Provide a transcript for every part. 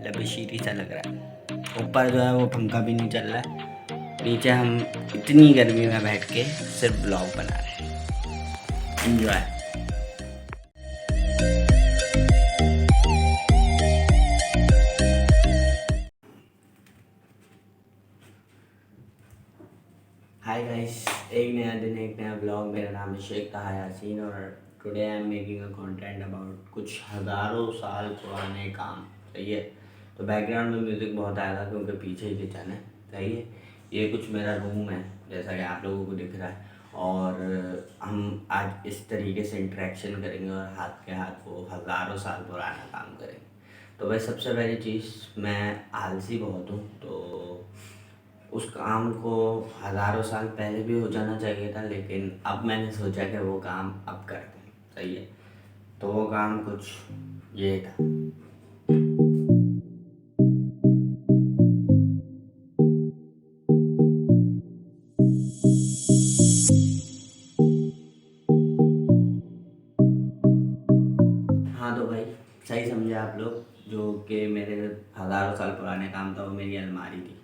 लबशीरी सा लग रहा है। ऊपर जो है वो पंखा भी नहीं चल रहा है, नीचे हम इतनी गर्मी में बैठ के सिर्फ ब्लॉग बना रहे हैं। एंजॉय। हाय गाइस, एक नया दिन एक नया ब्लॉग। मेरा नाम है शेख ताहा यासीन और today I am making a content about कुछ हज़ारों साल पुराने काम। सही है, तो बैकग्राउंड में म्यूज़िक बहुत आएगा क्योंकि पीछे ही किचन है। सही है, ये कुछ मेरा रूम है जैसा कि आप लोगों को दिख रहा है। और हम आज इस तरीके से इंटरेक्शन करेंगे और हाथ के हाथ वो हज़ारों साल पुराना काम करेंगे। तो भाई सबसे पहली चीज़, मैं आलसी बहुत हूँ, तो उस काम को हज़ारों साल पहले भी हो जाना चाहिए था, लेकिन अब मैंने सोचा कि वो काम अब करते हैं। सही है, तो वो काम कुछ ये था। हाँ तो भाई सही समझे आप लोग, जो कि मेरे हज़ारों साल पुराने काम था वो मेरी अलमारी थी।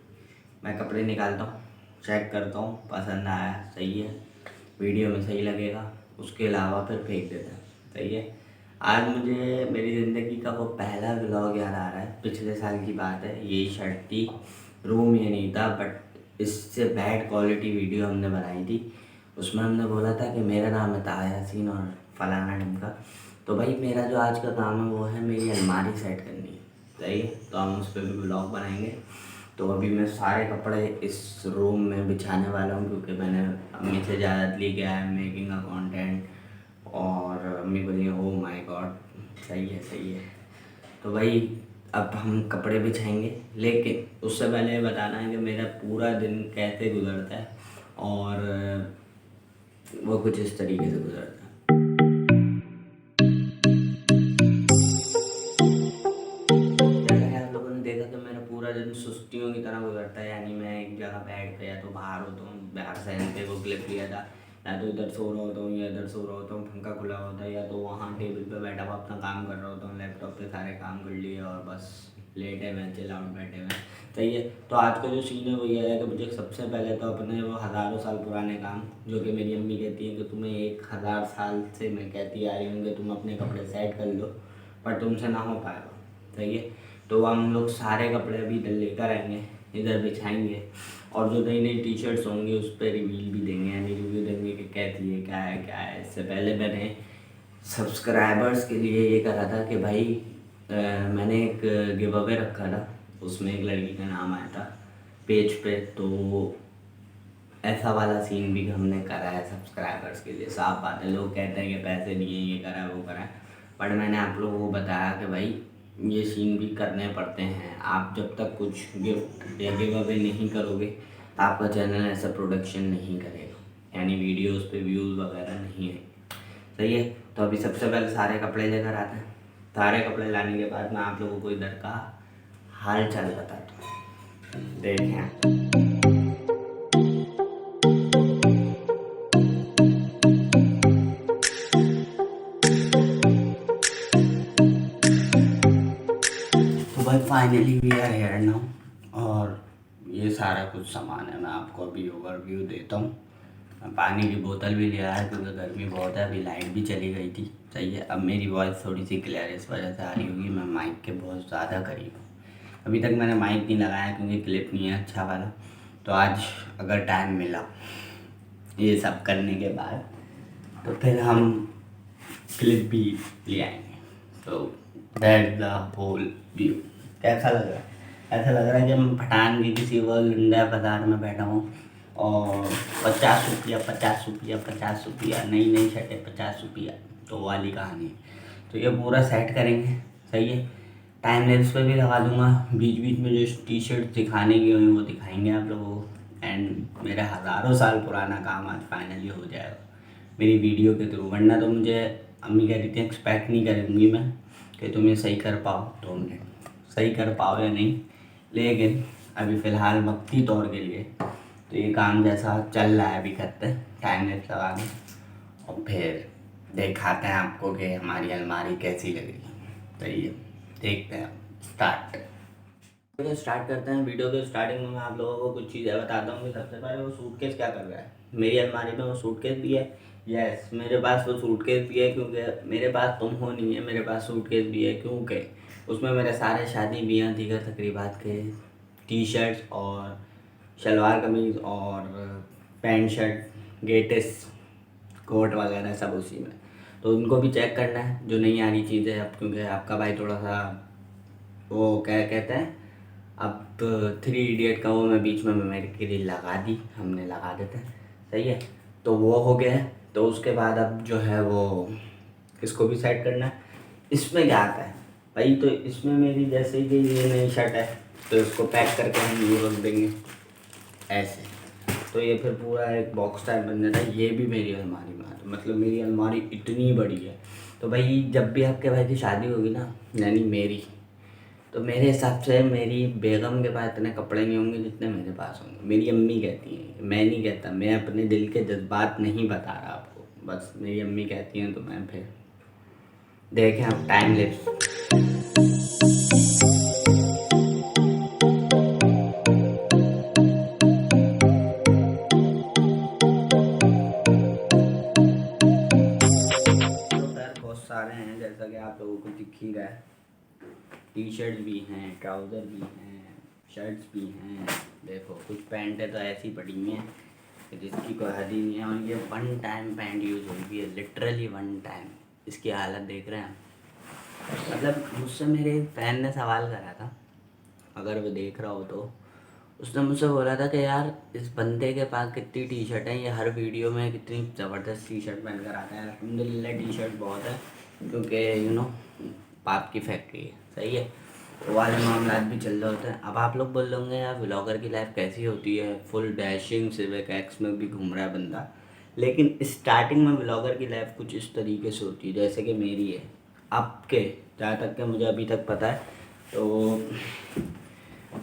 मैं कपड़े निकालता हूँ, चेक करता हूँ, पसंद आया सही है, वीडियो में सही लगेगा, उसके अलावा फिर फेंक देता है। सही है, आज मुझे मेरी ज़िंदगी का वो पहला व्लॉग याद आ रहा है। पिछले साल की बात है, यही शर्ट थी, रूम ये नहीं था, बट इससे बैड क्वालिटी वीडियो हमने बनाई थी। उसमें हमने बोला था कि मेरा नाम है ताहा यासीन और फलाना ढमका। तो भाई मेरा जो आज का काम है वो है मेरी अलमारी सेट करनी है। सही है, तो हम उस पर भी ब्लॉग बनाएंगे। तो अभी मैं सारे कपड़े इस रूम में बिछाने वाला हूँ क्योंकि मैंने अम्मी से इजाज़त ली कि I am making a content, और अम्मी बोली ओ माय गॉड सही है सही है। तो भाई अब हम कपड़े बिछाएंगे, लेकिन उससे पहले ये बताना है कि मेरा पूरा दिन कैसे गुजरता है, और वो कुछ इस तरीके से गुजरता है। जैसा कि आप लोगों ने देखा कि मेरा पूरा दिन सुस्तियों की तरह गुजरता है, यानी मैं एक जगह बैठ के या तो बाहर होता हूँ, बाहर सहन पे वो क्लिप लिया था, या तो इधर सो रहा होता हूँ या इधर सो रहा होता हूँ, पंखा खुला होता है, या तो वहाँ टेबल पे बैठा हुआ अपना काम कर रहा होता हूँ, लैपटॉप पे सारे काम कर लिए और बस लेटे हुए चिल आउट बैठे हुए। सही है, तो आज का जो सीन है वो ये है कि मुझे सबसे पहले तो अपने वो हज़ारों साल पुराने काम, जो कि मेरी अम्मी कहती है कि तुम्हें 1000 साल से मैं कहती आ रही हूँ कि तुम अपने कपड़े सेट कर लो, पर तुमसे ना हो पाएगा। सही है, तो हम लोग सारे कपड़े अभी इधर लेकर आएंगे, इधर बिछाएंगे, और जो नई नई टी शर्ट्स होंगी उस पर रिवील भी देंगे, यानी रिव्यू देंगे कि कैसी है, क्या है क्या है। इससे पहले मैंने सब्सक्राइबर्स के लिए ये करा था कि भाई मैंने एक गिव अवे रखा था, उसमें एक लड़की का नाम आया था पेज पे, तो ऐसा वाला सीन भी हमने करा है सब्सक्राइबर्स के लिए। साफ बात है, लोग कहते हैं कि पैसे दिए, ये करा है वो करा है, बट मैंने आप लोगों को बताया कि भाई ये सीन भी करने पड़ते हैं। आप जब तक कुछ गिफ्ट या गिव अवे नहीं करोगे, आपका चैनल ऐसा प्रोडक्शन नहीं करेगा, यानी वीडियोस पे व्यूज़ वगैरह नहीं है। सही है, तो अभी सबसे पहले सारे कपड़े लेकर आते हैं। सारे कपड़े लाने के बाद मैं आप लोगों को इधर का हाल चाल बताता हूँ, देखें। तो भाई finally we are here now, और ये सारा कुछ सामान है। मैं आपको अभी ओवरव्यू देता हूँ। मैं पानी की बोतल भी ले आया क्योंकि गर्मी बहुत है, अभी लाइट भी चली गई थी। सही है, अब मेरी वॉइस थोड़ी सी क्लियर इस वजह से आ रही होगी, मैं माइक के बहुत ज़्यादा करीब हूँ। अभी तक मैंने माइक नहीं लगाया क्योंकि क्लिप नहीं है अच्छा वाला, तो आज अगर टाइम मिला ये सब करने के बाद तो फिर हम क्लिप भी ले आएंगे। तो दैट द होल व्यू। कैसा लग रहा है? ऐसा लग रहा है कि मैं पठान की किसी वो लुंडा बाजार में बैठा हूँ और 50 रुपया 50 रुपया 50 रुपया, नई नई शर्टें 50 रुपया, तो वाली कहानी है। तो ये पूरा सेट करेंगे। सही है, टाइम लेंस पे भी लगा दूंगा, बीच बीच में जो टी शर्ट दिखाने की हुई वो दिखाएंगे आप लोगों को। एंड मेरा हज़ारों साल पुराना काम आज फाइनली हो जाएगा मेरी वीडियो के थ्रू। वरना तो मुझे अम्मी कह रही थी एक्सपेक्ट नहीं करूँगी मैं कि तुम ये सही कर पाओ, 2 मिनट सही कर पाओ या नहीं, लेकिन अभी फ़िलहाल वक्ती तौर के लिए तो ये काम जैसा चल रहा है अभी करते हैं, टाइम लेंस लगा के, और फिर दिखाते हैं आपको कि हमारी अलमारी कैसी लग रही है। तो ये देखते हैं, स्टार्ट। तो स्टार्ट करते हैं। वीडियो के स्टार्टिंग में मैं आप लोगों को कुछ चीज़ें बताता हूँ कि सबसे पहले वो सूटकेस क्या कर रहा है। मेरी अलमारी में वो सूटकेस भी है। यस, मेरे पास वो सूटकेस भी है, क्योंकि मेरे पास तुम हो नहीं है, मेरे पास सूटकेस भी है, क्योंकि उसमें मेरे सारे शादी ब्याह दीगर तकरीबात के टी शर्ट्स और शलवार कमीज़ और पैंट शर्ट गेटिस कोट वगैरह सब उसी में। तो उनको भी चेक करना है जो नहीं आ रही चीज़ें अब, क्योंकि आपका भाई थोड़ा सा वो क्या कहते हैं, अब 3 इडियट का वो मैं बीच में मेरे के लिए लगा दी, हमने लगा देते हैं, सही है। तो वो हो गया है। तो उसके बाद अब जो है वो इसको भी सेट करना है। इसमें क्या आता है भाई, तो इसमें मेरी जैसे कि ये नई शर्ट है, तो इसको पैक करके हम यूँ रख देंगे ऐसे। तो ये फिर पूरा एक बॉक्स टाइप बन जाता है। ये भी मेरी अलमारी में आता है, मतलब मेरी अलमारी इतनी बड़ी है। तो भाई जब भी आपके भाई की शादी होगी ना, यानी मेरी, तो मेरे हिसाब से मेरी बेगम के पास इतने कपड़े नहीं होंगे जितने मेरे पास होंगे। मेरी अम्मी कहती हैं, मैं नहीं कहता, मैं अपने दिल के जज्बात नहीं बता रहा आपको, बस मेरी अम्मी कहती हैं। तो मैं फिर देखें अब टाइम लेप्स। तो खैर बहुत सारे हैं, जैसा कि आप लोगों को दिख ही रहा है। टी शर्ट भी हैं, ट्राउज़र भी हैं, शर्ट्स भी हैं। देखो कुछ पैंट है तो ऐसी पड़ी हुई हैं कि जिसकी कोई हद ही नहीं है। और ये वन टाइम पैंट यूज़ हुई है, लिटरली वन टाइम। इसकी हालत देख रहे हैं। मतलब मुझसे मेरे एक फैन ने सवाल करा था, अगर वो देख रहा हो तो। उसने मुझसे बोला था कि यार इस बंदे के पास कितनी टी शर्ट है, ये हर वीडियो में कितनी ज़बरदस्त टी शर्ट पहन कर आता है। अल्हम्दुलिल्लाह टी शर्ट बहुत है, क्योंकि पाप की फैक्ट्री है, सही है। वो वाले मामला भी चल रहे होते हैं। अब आप लोग बोल लोगे यार व्लॉगर की लाइफ कैसी होती है, फुल डैशिंग सिविक एक्स में भी घूम रहा है बंदा। लेकिन स्टार्टिंग में व्लॉगर की लाइफ कुछ इस तरीके से होती है जैसे कि मेरी है, आपके, जहाँ तक कि मुझे अभी तक पता है। तो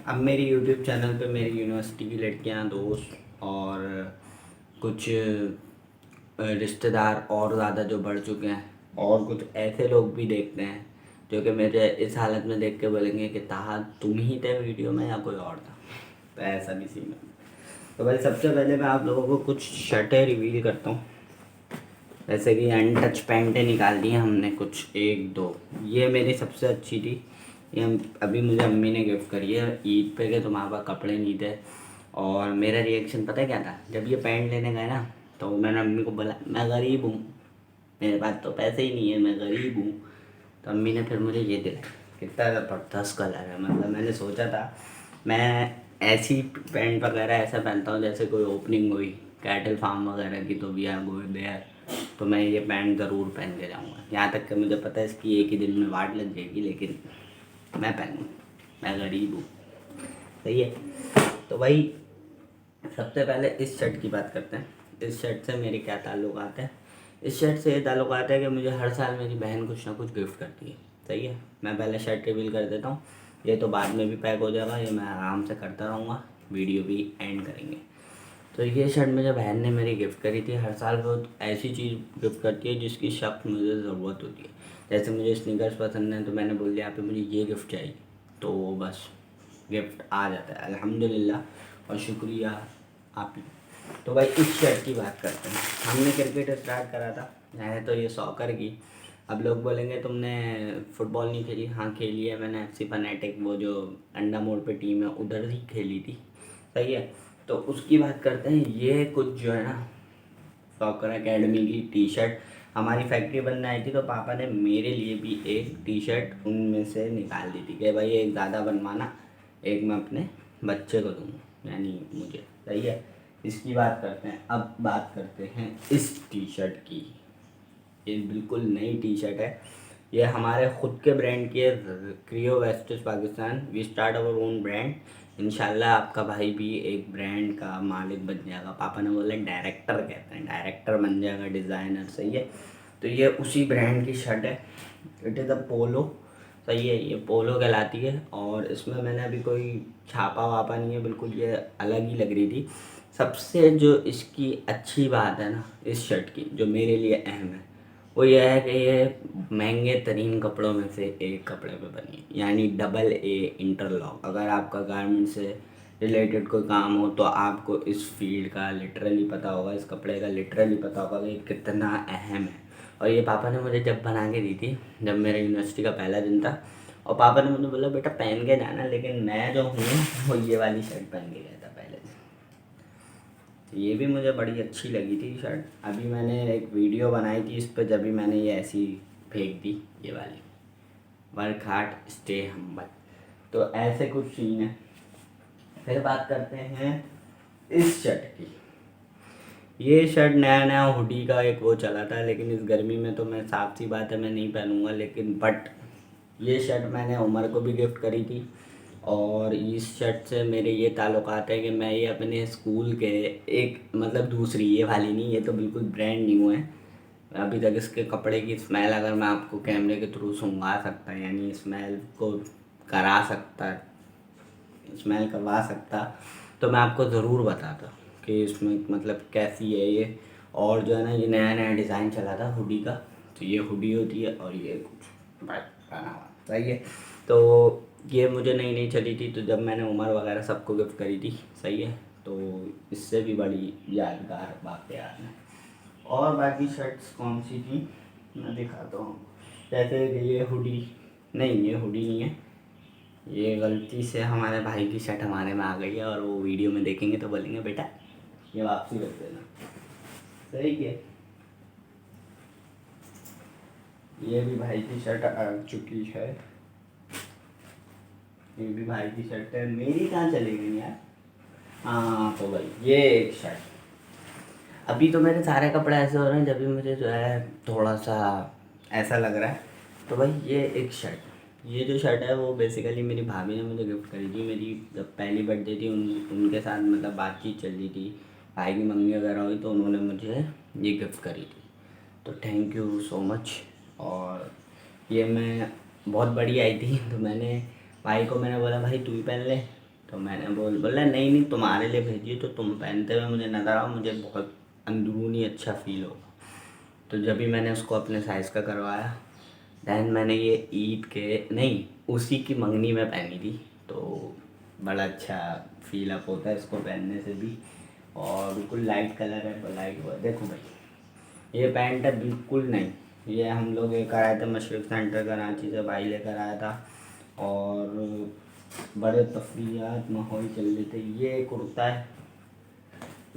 अब मेरी यूट्यूब चैनल पे मेरी यूनिवर्सिटी की लड़कियां, दोस्त और कुछ रिश्तेदार और ज़्यादा जो बढ़ चुके हैं, और कुछ ऐसे लोग भी देखते हैं जो कि मेरे इस हालत में देख के बोलेंगे कि ताहा तुम ही थे वीडियो में या कोई और था। तो ऐसा भी सीन है। तो भाई सबसे पहले मैं आप लोगों को कुछ शर्टें रिवील करता हूँ। जैसे कि अनटच पैंटें निकाल दी हैं हमने कुछ, एक दो। ये मेरी सबसे अच्छी थी, ये अभी मुझे अम्मी ने गिफ्ट करी है ईद पे, के तुम्हारे पास कपड़े नहीं थे। और मेरा रिएक्शन पता है क्या था, जब ये पैंट लेने गए ना, तो मैंने अम्मी को बोला मैं गरीब हूँ, मेरे पास तो पैसे ही नहीं है, मैं गरीब हूँ। तो अम्मी ने फिर मुझे ये दिलाया। कितना ज़बरदस्त कलर है, मतलब मैंने सोचा था मैं ऐसी पैंट वगैरह ऐसा पहनता हूँ जैसे कोई ओपनिंग हुई कैटल फार्म वगैरह की, तो वी आर गोइंग देयर, तो मैं ये पैंट ज़रूर पहन के जाऊँगा। यहाँ तक कि मुझे पता है इसकी एक ही दिन में वाट लग जाएगी, लेकिन मैं पहनूँ, मैं गरीब हूँ, सही है। तो भाई सबसे पहले इस शर्ट की बात करते हैं। इस शर्ट से मेरे क्या ताल्लुकात है। इस शर्ट से ये ताल्लुकात है कि मुझे हर साल मेरी बहन कुछ ना कुछ गिफ्ट करती है, सही है। मैं पहले शर्ट रिवील कर देता हूँ, ये तो बाद में भी पैक हो जाएगा, ये मैं आराम से करता रहूँगा, वीडियो भी एंड करेंगे। तो ये शर्ट मुझे बहन ने मेरी गिफ्ट करी थी। हर साल वो ऐसी चीज़ गिफ्ट करती है जिसकी सख्त मुझे ज़रूरत होती है। जैसे मुझे स्नीकर्स पसंद है, तो मैंने बोल दिया आप मुझे ये गिफ्ट चाहिए, तो बस गिफ्ट आ जाता है, अल्हम्दुलिल्लाह और शुक्रिया आप ही। तो भाई इस शर्ट की बात करते हैं। हमने क्रिकेट स्टार्ट करा था, है तो ये सॉकर की। अब लोग बोलेंगे तुमने फुटबॉल नहीं खेली, हाँ खेली है मैंने। FC फनाटिक वो जो अंडा मोड़ पे टीम है उधर ही खेली थी, सही है। तो उसकी बात करते हैं। ये कुछ जो है ना सॉकर एकेडमी की टी शर्ट हमारी फैक्ट्री बनने आई थी, तो पापा ने मेरे लिए भी एक टी शर्ट उनमें से निकाल दी थी कि भाई एक ज़्यादा बनवाना, एक मैं अपने बच्चे को दूँगा, यानी मुझे, सही है। इसकी बात करते हैं। अब बात करते हैं इस टी शर्ट की। ये बिल्कुल नई टी शर्ट है, ये हमारे ख़ुद के ब्रांड की है, क्रियो वेस्टेज Pakistan. We start our own brand. इंशाल्लाह आपका भाई भी एक ब्रांड का मालिक बन जाएगा। पापा ने बोला डायरेक्टर, कहते हैं डायरेक्टर बन जाएगा, डिज़ाइनर, सही है। तो ये उसी ब्रांड की शर्ट है। इट इज़ अ पोलो, सही है, ये पोलो कहलाती है। और इसमें मैंने अभी कोई छापा वापा नहीं है, बिल्कुल ये अलग ही लग रही थी। सबसे जो इसकी अच्छी बात है ना इस शर्ट की, जो मेरे लिए अहम है, वो ये है कि ये महंगे तरीन कपड़ों में से एक कपड़े पे बनी है, यानी डबल ए इंटरलॉक। अगर आपका गारमेंट से रिलेटेड कोई काम हो तो आपको इस फील्ड का लिटरली पता होगा, इस कपड़े का लिटरली पता होगा कि कितना अहम है। और ये पापा ने मुझे जब बना के दी थी, जब मेरे यूनिवर्सिटी का पहला दिन था, और पापा ने मुझे बोला बेटा पहन के जाना, लेकिन मैं जो हूँ वो ये वाली शर्ट पहन के गया था पहले से। तो ये भी मुझे बड़ी अच्छी लगी थी शर्ट। अभी मैंने एक वीडियो बनाई थी इस पर, जब भी मैंने ये ऐसी फेंक दी, ये वाली वर्क हार्ड स्टे हम्बल। तो ऐसे कुछ सीन है। फिर बात करते हैं इस शर्ट की। ये शर्ट नया नया हुडी का एक वो चला था, लेकिन इस गर्मी में तो मैं साफ सी बात है मैं नहीं पहनूंगा, लेकिन बट ये शर्ट मैंने उमर को भी गिफ्ट करी थी। और इस शर्ट से मेरे ये ताल्लुकात है कि मैं ये अपने स्कूल के एक मतलब दूसरी, ये वाली नहीं, ये तो बिल्कुल ब्रांड न्यू है। अभी तक इसके कपड़े की स्मेल अगर मैं आपको कैमरे के थ्रू सूंघा सकता, यानी स्मेल को करा सकता, स्मेल करवा सकता, तो मैं आपको ज़रूर बताता कि इसमें मतलब कैसी है ये। और जो है ना, ये नया नया डिज़ाइन चला था हुडी का, तो ये हुडी होती है और ये कुछ बना हुआ सही है। तो ये मुझे नई नई चली थी, तो जब मैंने उमर वगैरह सबको गिफ्ट करी थी, सही है, तो इससे भी बड़ी यादगार वाक़या है। और बाकी शर्ट्स कौन सी थी मैं दिखाता हूँ। जैसे ये हुडी, नहीं ये हुडी नहीं है, ये गलती से हमारे भाई की शर्ट हमारे में आ गई है, और वो वीडियो में देखेंगे तो बोलेंगे बेटा ये वापसी कर देना, सही है। ये भी भाई की शर्ट आ चुकी है, ये भी भाई की शर्ट है। मेरी कहाँ चली गई यार? हाँ तो भाई ये एक शर्ट। अभी तो मेरे सारे कपड़े ऐसे हो रहे हैं जब भी मुझे जो है थोड़ा सा ऐसा लग रहा है, तो भाई ये एक शर्ट, ये जो शर्ट है वो बेसिकली मेरी भाभी ने मुझे गिफ्ट करी थी। मेरी जब पहली बर्थडे थी उनके साथ मतलब बातचीत चल रही थी, भाई की मम्मी वगैरह हुई, तो उन्होंने मुझे ये गिफ्ट करी थी, तो थैंक यू सो मच। और ये मैं बहुत बड़ी आई थी, तो मैंने भाई को मैंने बोला भाई तू ही पहन ले, तो मैंने बोला नहीं नहीं तुम्हारे लिए भेजिए, तो तुम पहनते हुए मुझे नज़र आओ, मुझे बहुत अंदरूनी अच्छा फील होगा। तो जब भी मैंने उसको अपने साइज़ का करवाया, दैन मैंने ये ईद के नहीं उसी की मंगनी में पहनी थी, तो बड़ा अच्छा फील अप होता है इसको पहनने से भी। और बिल्कुल लाइट कलर है, लाइट हुआ देखो भाई, ये पैंट है बिल्कुल नहीं, ये हम लोग लेकर आए थे मशरक़ सेंटर कराची से, भाई लेकर आया था, और बड़े तफरीयात माहौल चल रहे थे। ये कुर्ता है,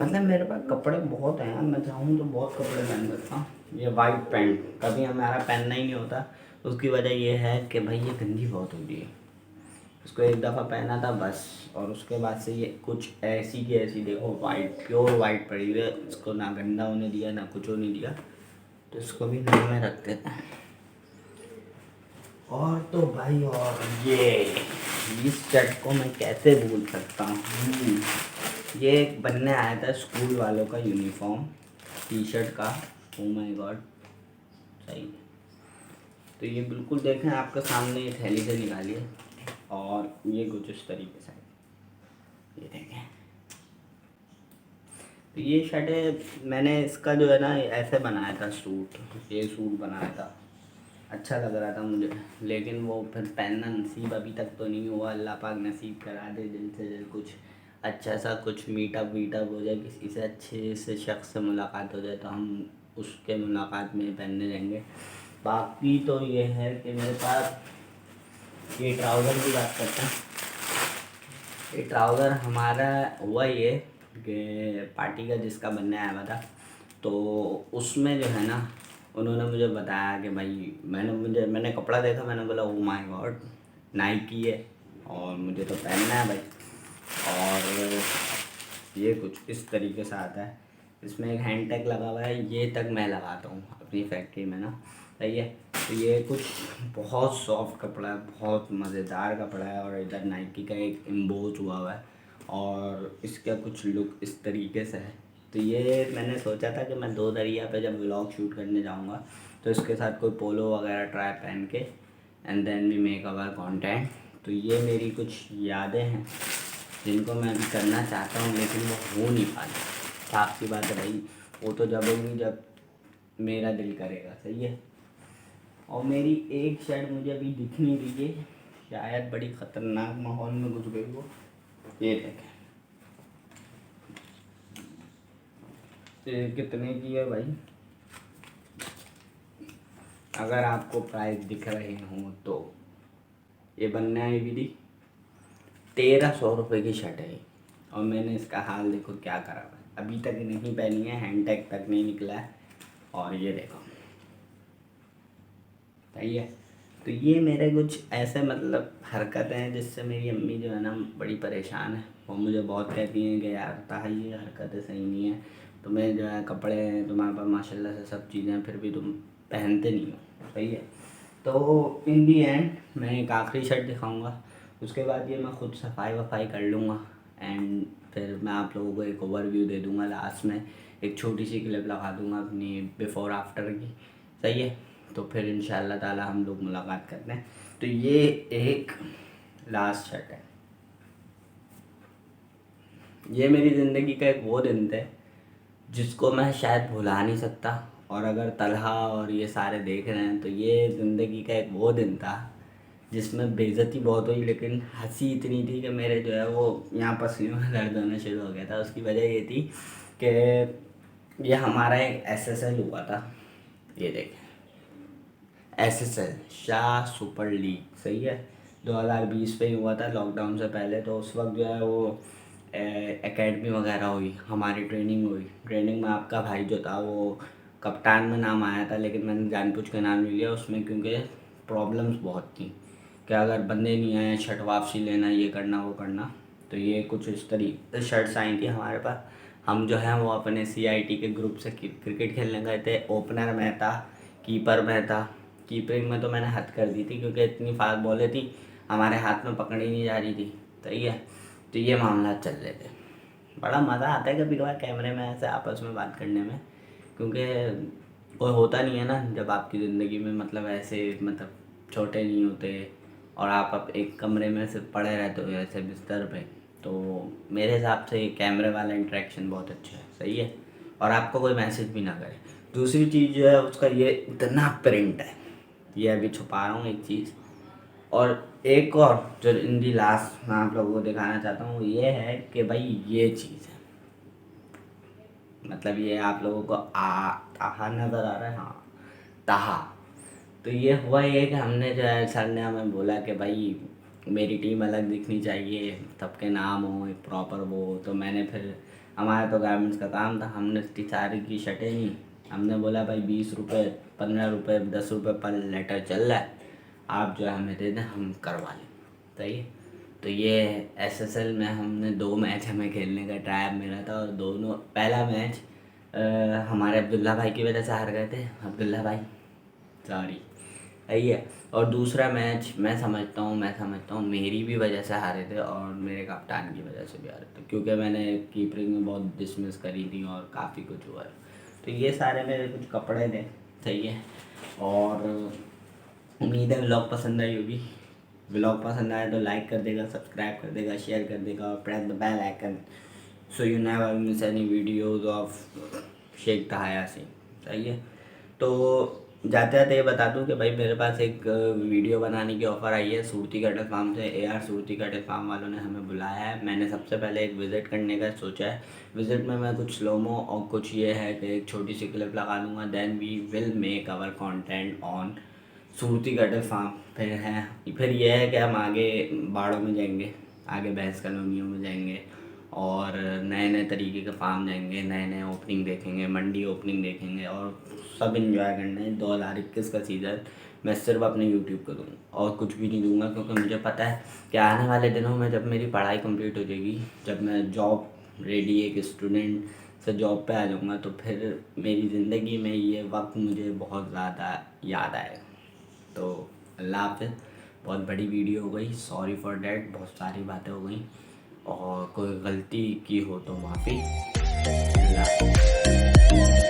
मतलब मेरे पास कपड़े बहुत हैं, मैं चाहूँ तो बहुत कपड़े पहन सकता हूँ। ये वाइट पैंट कभी हमारा पहनना ही नहीं होता, उसकी वजह ये है कि भाई ये गंदी बहुत होती है, उसको एक दफ़ा पहना था बस, और उसके बाद से ये कुछ ऐसी की ऐसी देखो वाइट प्योर वाइट पड़ी हुई है, इसको ना गंदा होने दिया ना कुछ होने दिया, तो इसको भी नए में रख देते हैं। और तो भाई और ये इस शर्ट को मैं कैसे भूल सकता हूँ, ये एक बनने आया था स्कूल वालों का यूनिफॉर्म टी शर्ट का, ओ माय गॉड सही। तो ये बिल्कुल देखें आपके सामने ये थैली से निकाली है, और ये कुछ इस तरीके से ये देखें। तो ये शर्ट है, मैंने इसका जो है ना ऐसे बनाया था सूट, ये सूट बनाया था, अच्छा लग रहा था मुझे, लेकिन वो फिर पहनना नसीब अभी तक तो नहीं हुआ। अल्लाह पाक नसीब करा दे जल्द से जल्द, कुछ अच्छा सा कुछ मीटअप वीटअप हो जाए, किसी से अच्छे से शख्स से मुलाकात हो जाए, तो हम उसके मुलाकात में पहनने जाएंगे। बाकी तो ये है कि मेरे पास ये ट्राउज़र की बात करते हैं। ये ट्राउज़र हमारा हुआ ये कि पार्टी का जिसका बनने आया हुआ था, तो उसमें जो है ना उन्होंने मुझे बताया कि भाई मैंने कपड़ा देखा, मैंने बोला ओ माय गॉड नाइकी है और मुझे तो पहनना है भाई। और ये कुछ इस तरीके से आता है, इसमें एक हैंड टैग लगा हुआ है, ये तक मैं लगाता हूँ अपनी फैक्ट्री में ना, सही है। तो ये कुछ बहुत सॉफ्ट कपड़ा है, बहुत मज़ेदार कपड़ा है, और इधर नाइकी का एक एम्बोज हुआ है, और इसका कुछ लुक इस तरीके से है। तो ये मैंने सोचा था कि मैं दो दरिया पे जब व्लॉग शूट करने जाऊंगा तो इसके साथ कोई पोलो वगैरह ट्राई पहन के and then we make our content. तो ये मेरी कुछ यादें हैं जिनको मैं अभी करना चाहता हूँ, लेकिन वो हो नहीं पाती। साफ सी बात है भाई, वो तो जब होगी जब मेरा दिल करेगा। सही है। और मेरी एक शर्ट मुझे अभी दिख नहीं रही है, शायद बड़ी ख़तरनाक माहौल में घुस गई हो। ये देखें, ये कितने की है भाई? अगर आपको प्राइस दिख रहे हों तो ये बनने आई भी 1300 रुपये की शर्ट है। और मैंने इसका हाल देखो क्या करा है, अभी तक नहीं पहनी है, हैंड टैग तक नहीं निकला है। और ये देखो, सही है। तो ये मेरे कुछ ऐसे मतलब हरकतें हैं जिससे मेरी अम्मी जो है ना बड़ी परेशान है। वो मुझे बहुत कहती हैं कि यार ताहा ये हरकतें सही नहीं है, तुम्हें जो है कपड़े हैं तुम्हारे पास माशाल्लाह से सब चीज़ें हैं, फिर भी तुम पहनते नहीं हो। सही है। तो इन दी एंड मैं एक आखिरी शर्ट दिखाऊंगा, उसके बाद ये मैं खुद सफाई वफाई कर लूँगा एंड फिर मैं आप लोगों को एक ओवरव्यू दे दूँगा। लास्ट में एक छोटी सी क्लिप लगा दूँगा अपनी बिफ़ोर आफ्टर की। सही है। तो फिर इंशाल्लाह ताला हम लोग मुलाकात करते हैं। तो ये एक लास्ट शर्ट है, ये मेरी ज़िंदगी का एक वो दिन थे जिसको मैं शायद भुला नहीं सकता। और अगर तलहा और ये सारे देख रहे हैं तो ये ज़िंदगी का एक वो दिन था जिसमें बेइज्जती बहुत हुई, लेकिन हंसी इतनी थी कि मेरे जो है वो यहाँ पसीनों में दर्द होना शुरू हो गया था। उसकी वजह ये थी कि ये हमारा एक SSL हुआ था, ये देखें SSL शाह सुपर लीग। सही है। 2020 पे ही हुआ था, लॉकडाउन से पहले। तो उस वक्त जो है वो एकेडमी वगैरह हुई, हमारी ट्रेनिंग हुई। ट्रेनिंग में आपका भाई जो था वो कप्तान में नाम आया था, लेकिन मैंने जानबूझ के नाम नहीं लिया उसमें, क्योंकि प्रॉब्लम्स बहुत थी कि अगर बंदे नहीं आए, शर्ट वापसी लेना, ये करना वो करना। तो ये कुछ इस तरीके से शर्ट्स आई थी हमारे पास। हम जो है वो अपने CIT के ग्रुप से क्रिकेट खेलने गए थे। ओपनर में था, कीपर में था। कीपिंग में तो मैंने हद कर दी थी क्योंकि इतनी फास्ट बॉलें थी हमारे हाथ में पकड़ी नहीं जा रही थी। सही है। तो ये मामला चल रहे थे। बड़ा मज़ा आता है कभी कभार कैमरे में ऐसे आपस में बात करने में, क्योंकि कोई होता नहीं है ना जब आपकी ज़िंदगी में, मतलब ऐसे मतलब छोटे नहीं होते और आप अब एक कमरे में सिर्फ पड़े रहते हो ऐसे बिस्तर पे। तो मेरे हिसाब से कैमरे वाला इंटरेक्शन बहुत अच्छा है। सही है। और आपको कोई मैसेज भी ना करे। दूसरी चीज़ जो है उसका ये इतना प्रिंट है, ये अभी छुपा रहा हूँ एक चीज़। और एक और जो इन दी लास्ट मैं आप लोगों को दिखाना चाहता हूँ वो ये है कि भाई ये चीज़ है, मतलब ये आप लोगों को ताहा नज़र आ रहा है, हाँ ताहा। तो ये हुआ ये कि हमने जो है सर ने हमें बोला कि भाई मेरी टीम अलग दिखनी चाहिए, सबके नाम हो एक प्रॉपर वो। तो मैंने फिर हमारा तो गारमेंट्स का काम था, हमने इतनी सारी की शर्टें ली। हमने बोला भाई 20 रुपये 15 रुपये 10 रुपये पर लेटर चल रहा है, आप जो है हमें दे दें, हम करवा लें। सही है। तो ये SSL में हमने 2 मैच हमें खेलने का ट्राई मिला था, और दोनों पहला मैच हमारे अब्दुल्ला भाई की वजह से हार गए थे, अब्दुल्ला भाई सॉरी। सही है। और दूसरा मैच मैं समझता हूँ मेरी भी वजह से हारे थे और मेरे कप्तान की वजह से भी हारे थे, क्योंकि मैंने कीपिंग में बहुत डिसमिस करी थी और काफ़ी कुछ हुआ है। तो ये सारे मेरे कुछ कपड़े थे। सही है। और उम्मीद है व्लॉग पसंद आई होगी। व्लॉग पसंद आए तो लाइक कर देगा, सब्सक्राइब कर देगा, शेयर कर देगा और press the bell icon so you never miss any videos of Sheikh Taha Yasin. सही है। तो जाते जाते ये बता दूं कि भाई मेरे पास एक वीडियो बनाने की ऑफ़र आई है सूरती कैटल फार्म से। AR सूरती कैटल फार्म वालों ने हमें बुलाया है। मैंने सबसे पहले एक विज़िट करने का सोचा है। विज़िट में मैं कुछ स्लोमो और कुछ ये है कि एक छोटी सी क्लिप लगा दूंगा, then we will make our content on Surti cattle farm. फिर ये है कि हम आगे बाड़ों में जाएंगे, आगे भैंस कॉलोनियों में जाएंगे और नए नए तरीके के फार्म जाएंगे, नए नए ओपनिंग देखेंगे, मंडी ओपनिंग देखेंगे और सब इन्जॉय करना है। 2021 का सीज़न मैं सिर्फ अपने यूट्यूब को दूँगा और कुछ भी नहीं दूँगा, क्योंकि मुझे पता है कि आने वाले दिनों में जब मेरी पढ़ाई कंप्लीट हो जाएगी, जब मैं जॉब रेडी एक स्टूडेंट से जॉब पे आ जाऊँगा, तो फिर मेरी ज़िंदगी में ये वक्त मुझे बहुत ज़्यादा याद आएगा। तो अल्लाह हाफ़िज़। बहुत बड़ी वीडियो हो गई, सॉरी फॉर डैट, बहुत सारी बातें हो गई और कोई गलती की हो तो माफ़ी। अल्लाह हाफ़िज़।